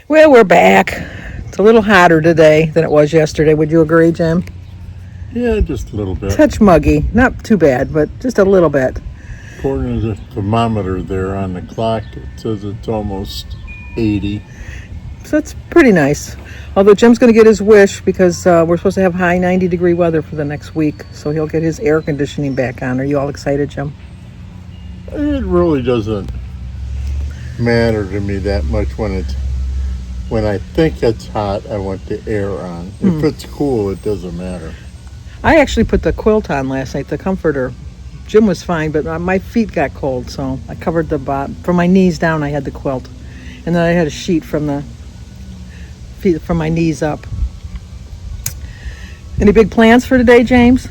Well, we're back. It's a little hotter today than it was yesterday. Would you agree, Jim? Yeah, just a little bit. Touch muggy. Not too bad, but just a little bit. According to the thermometer there on the clock, it says it's almost 80. So that's pretty nice. Although Jim's going to get his wish because we're supposed to have high 90-degree weather for the next week. So he'll get his air conditioning back on. Are you all excited, Jim? It really doesn't matter to me that much when I think it's hot, I want the air on. If it's cool, it doesn't matter. I actually put the quilt on last night, the comforter. Jim was fine, but my feet got cold, so I covered the bottom. From my knees down, I had the quilt. And then I had a sheet from the feet from my knees up. Any big plans for today, James?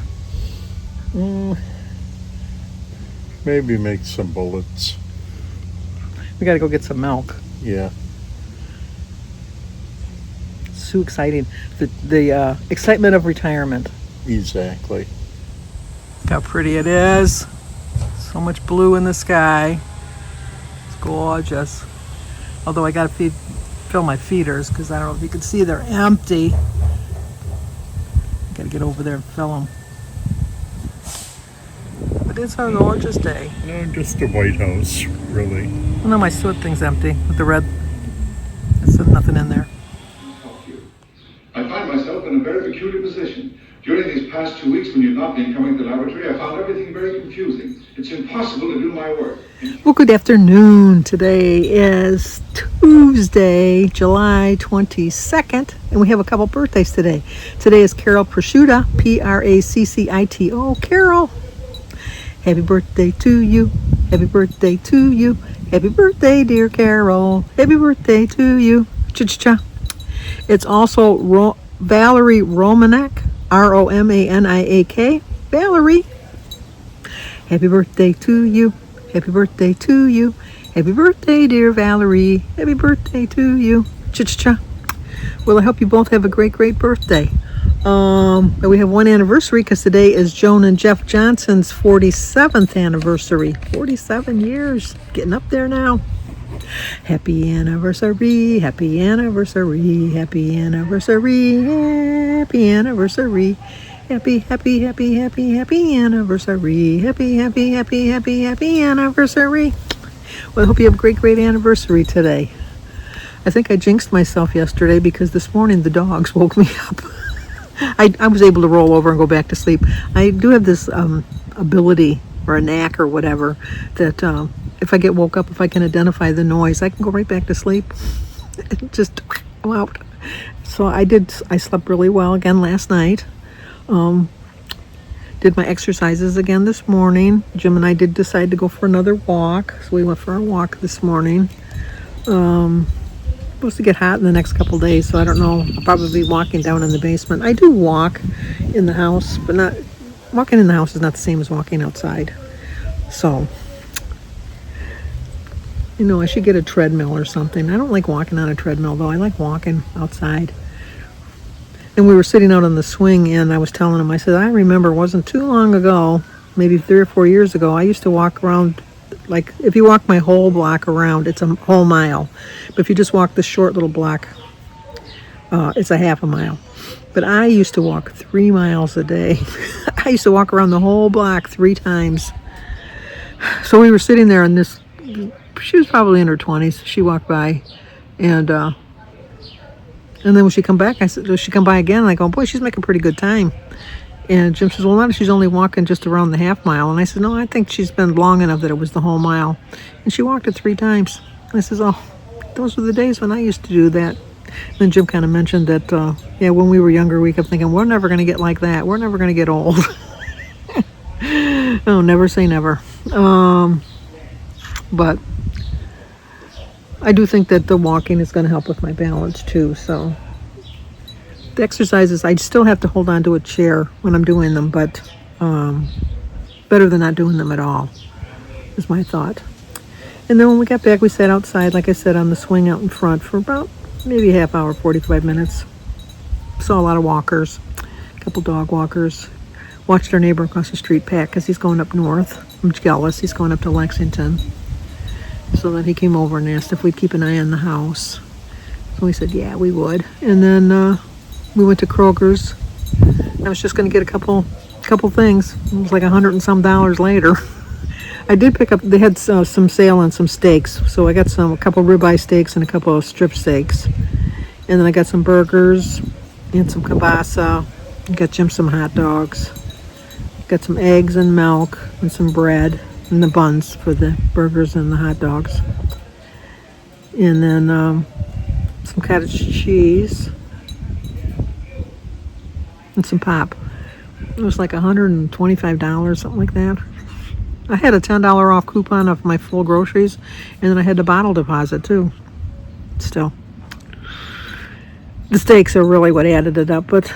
Maybe make some bullets. We got to go get some milk. Yeah. It's too exciting. The excitement of retirement. Exactly. Look how pretty it is. So much blue in the sky. It's gorgeous. Although I got to fill my feeders because I don't know if you can see they're empty. Got to get over there and fill them. But it's a gorgeous day. No, just the White House, really. Oh, no, my suet thing's empty with the red. There's nothing in there. I find myself in a very peculiar position. During these past 2 weeks when you've not been coming to the laboratory, I found everything very confusing. It's impossible to do my work. Well, good afternoon. Today is Tuesday, July 22nd, and we have a couple birthdays today. Today is Carol Prosciutto, Praccito. Carol, happy birthday to you. Happy birthday to you. Happy birthday, dear Carol. Happy birthday to you. Cha-cha-cha. It's also Valerie Romanek, Romaniak. Valerie, happy birthday to you. Happy birthday to you. Happy birthday, dear Valerie. Happy birthday to you. Cha-cha-cha. Well, I hope you both have a great, great birthday. We have one anniversary because today is Joan and Jeff Johnson's 47th anniversary. 47 years. Getting up there now. Happy anniversary, happy anniversary, happy anniversary, happy anniversary, happy, happy, happy, happy, happy anniversary, happy, happy, happy, happy, happy anniversary. Well, I hope you have a great, great anniversary today. I think I jinxed myself yesterday because this morning the dogs woke me up. I was able to roll over and go back to sleep. I do have this ability or a knack or whatever that if I get woke up, if I can identify the noise, I can go right back to sleep. Just go out. So I slept really well again last night. Did my exercises again this morning. Jim and I did decide to go for another walk. So we went for a walk this morning. Supposed to get hot in the next couple days, so I don't know. I'll probably be walking down in the basement. I do walk in the house, but not walking in the house is not the same as walking outside. So, I should get a treadmill or something. I don't like walking on a treadmill, though. I like walking outside. And we were sitting out on the swing, and I was telling him, I said, I remember it wasn't too long ago, maybe 3 or 4 years ago, I used to walk around, like, if you walk my whole block around, it's a whole mile. But if you just walk this short little block, it's a half a mile. But I used to walk 3 miles a day. I used to walk around the whole block 3 times. So we were sitting there, and she was probably in her 20s. She walked by, and then when she come back, I said, does she come by again? And I go, boy, she's making pretty good time. And Jim says, well, not if she's only walking just around the half mile. And I said, no, I think she's been long enough that it was the whole mile. And she walked it 3 times. And I says, oh, those were the days when I used to do that. And then Jim kind of mentioned that, when we were younger, we kept thinking, we're never going to get like that. We're never going to get old. Oh, never say never. But I do think that the walking is going to help with my balance too. So the exercises, I still have to hold on to a chair when I'm doing them, but better than not doing them at all, is my thought. And then when we got back, we sat outside, like I said, on the swing out in front for about maybe a half hour, 45 minutes. Saw a lot of walkers, a couple dog walkers. Watched our neighbor across the street pack because he's going up north. I'm jealous. He's going up to Lexington. So then he came over and asked if we'd keep an eye on the house. So we said, yeah, we would. And then we went to Kroger's. I was just going to get a couple things. It was like $100 and some later. I did pick up, they had some sale on some steaks. So I got a couple ribeye steaks and a couple of strip steaks. And then I got some burgers and some kielbasa. Got Jim some hot dogs. Got some eggs and milk and some bread and the buns for the burgers and the hot dogs. And then some cottage cheese and some pop. It was like $125, something like that. I had a $10 off coupon of my full groceries, and then I had the bottle deposit too. Still, the steaks are really what added it up, but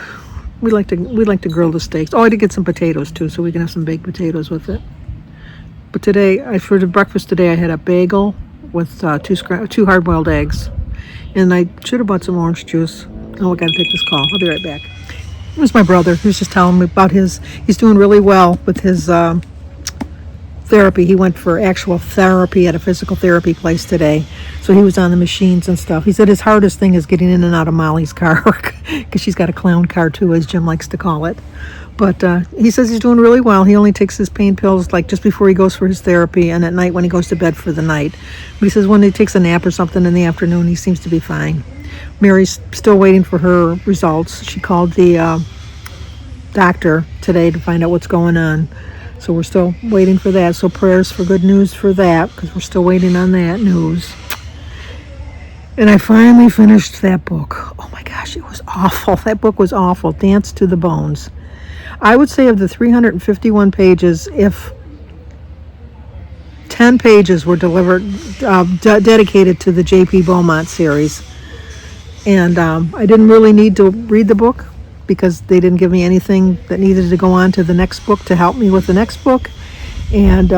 we like to grill the steaks. Oh, I did get some potatoes too, so we can have some baked potatoes with it. But today, for the breakfast today, I had a bagel with two hard-boiled eggs, and I should have bought some orange juice. Oh, I gotta take this call. I'll be right back. It was my brother. He was just telling me about he's doing really well with his therapy. He went for actual therapy at a physical therapy place today. So he was on the machines and stuff. He said his hardest thing is getting in and out of Molly's car because she's got a clown car too, as Jim likes to call it. But he says he's doing really well. He only takes his pain pills like just before he goes for his therapy and at night when he goes to bed for the night. But he says when he takes a nap or something in the afternoon, he seems to be fine. Mary's still waiting for her results. She called the doctor today to find out what's going on. So we're still waiting for that. So prayers for good news for that, because we're still waiting on that news. And I finally finished that book. Oh my gosh, it was awful. That book was awful. Dance to the Bones. I would say of the 351 pages, if 10 pages were delivered, dedicated to the J.P. Beaumont series. And I didn't really need to read the book because they didn't give me anything that needed to go on to the next book to help me with the next book. And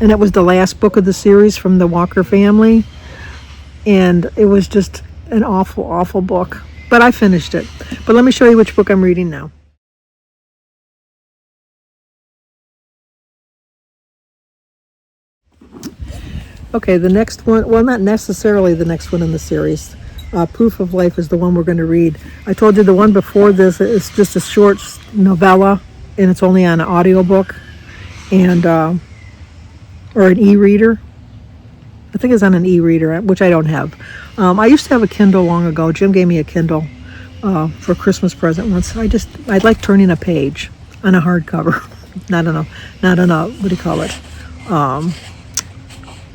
it was the last book of the series from the Walker family. And it was just an awful, awful book. But I finished it. But let me show you which book I'm reading now. Okay, the next one, well, not necessarily the next one in the series. Proof of Life is the one we're going to read. I told you the one before this is just a short novella, and it's only on an audiobook and or an e-reader. I think it's on an e-reader, which I don't have. I used to have a Kindle long ago. Jim gave me a Kindle for a Christmas present once. I like turning a page on a hardcover, not on a what do you call it?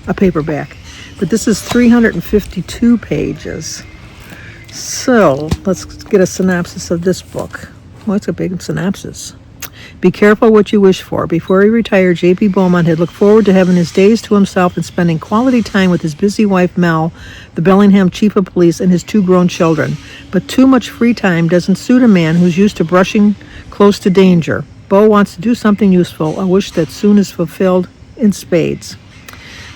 A paperback. But this is 352 pages. So let's get a synopsis of this book. Well, it's a big synopsis. Be careful what you wish for. Before he retired, J.P. Beaumont had looked forward to having his days to himself and spending quality time with his busy wife, Mel, the Bellingham chief of police, and his two grown children. But too much free time doesn't suit a man who's used to brushing close to danger. Beau wants to do something useful, a wish that soon is fulfilled in spades.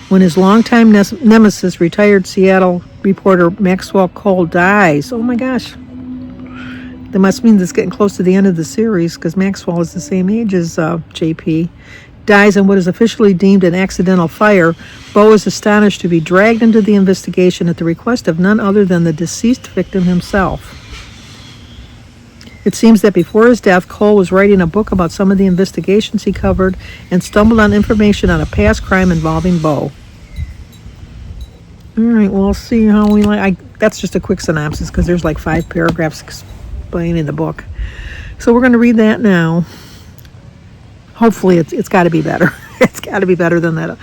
When his longtime nemesis, retired Seattle reporter Maxwell Cole, dies. Oh my gosh. That must mean this is getting close to the end of the series because Maxwell is the same age as JP. Dies in what is officially deemed an accidental fire. Beau is astonished to be dragged into the investigation at the request of none other than the deceased victim himself. It seems that before his death, Cole was writing a book about some of the investigations he covered and stumbled on information on a past crime involving Beau. All right, well, we'll see how we like. That's just a quick synopsis because there's like 5 paragraphs explaining the book. So we're going to read that now. Hopefully, it's got to be better. It's got to be better than that.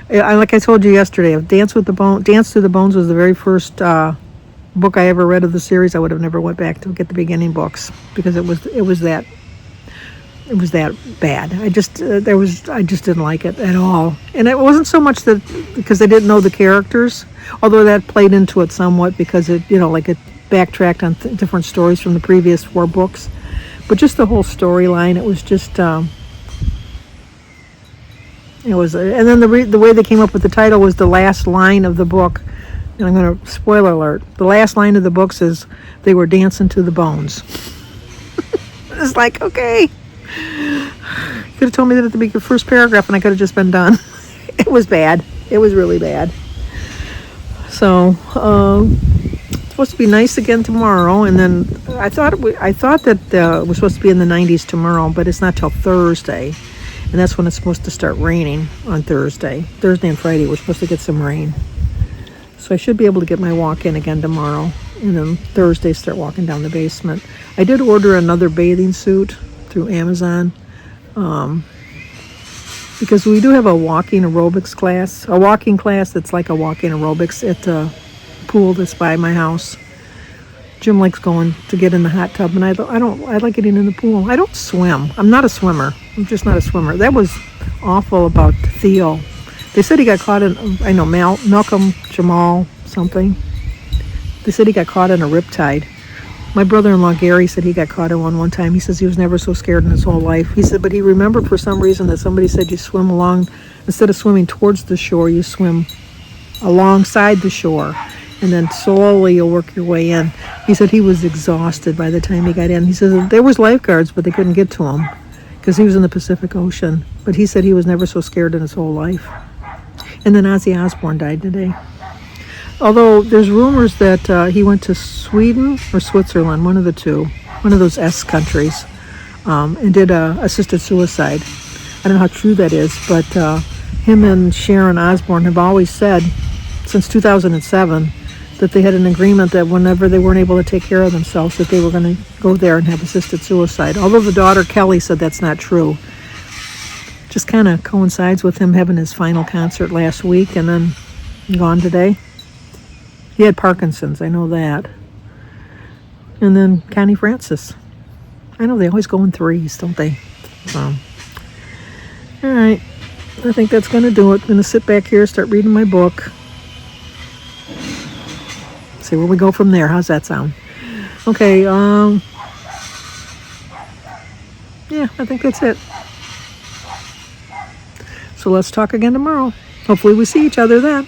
Like I told you yesterday, if Dance to the Bones was the very first book I ever read of the series, I would have never went back to get the beginning books because it was that bad. I just didn't like it at all. And it wasn't so much that because I didn't know the characters, although that played into it somewhat because it backtracked on different stories from the previous 4 books. But just the whole storyline, it was just and then the way they came up with the title was the last line of the book. And I'm going to, spoiler alert, the last line of the book says they were dancing to the bones. It's like, okay. You could have told me that at the first paragraph and I could have just been done. It was bad. It was really bad. So, supposed to be nice again tomorrow, and then I thought that it was supposed to be in the 90s tomorrow, but it's not till Thursday, and that's when it's supposed to start raining on Thursday. Thursday and Friday we're supposed to get some rain, so I should be able to get my walk in again tomorrow, and then Thursday start walking down the basement. I did order another bathing suit through Amazon, because we do have a walking aerobics class, a walking class that's like a walking aerobics at the pool that's by my house. Jim likes going to get in the hot tub, and I like getting in the pool. I don't swim. I'm not a swimmer. I'm just not a swimmer. That was awful about Theo. They said he got caught in, I know, Malcolm Jamal something. They said he got caught in a riptide. My brother-in-law Gary said he got caught in one time. He says he was never so scared in his whole life. He said, but he remembered for some reason that somebody said you swim along, instead of swimming towards the shore, you swim alongside the shore, and then slowly you'll work your way in. He said he was exhausted by the time he got in. He said there was lifeguards, but they couldn't get to him because he was in the Pacific Ocean. But he said he was never so scared in his whole life. And then Ozzy Osbourne died today. Although there's rumors that he went to Sweden or Switzerland, one of the two, one of those S countries, and did assisted suicide. I don't know how true that is, but him and Sharon Osbourne have always said, since 2007, that they had an agreement that whenever they weren't able to take care of themselves, that they were going to go there and have assisted suicide. Although the daughter, Kelly, said that's not true. Just kind of coincides with him having his final concert last week and then gone today. He had Parkinson's, I know that. And then Connie Francis. I know they always go in threes, don't they? All right. I think that's going to do it. I'm going to sit back here, start reading my book. See where we go from there. How's that sound? Okay, yeah, I think that's it. So let's talk again tomorrow. Hopefully we see each other then.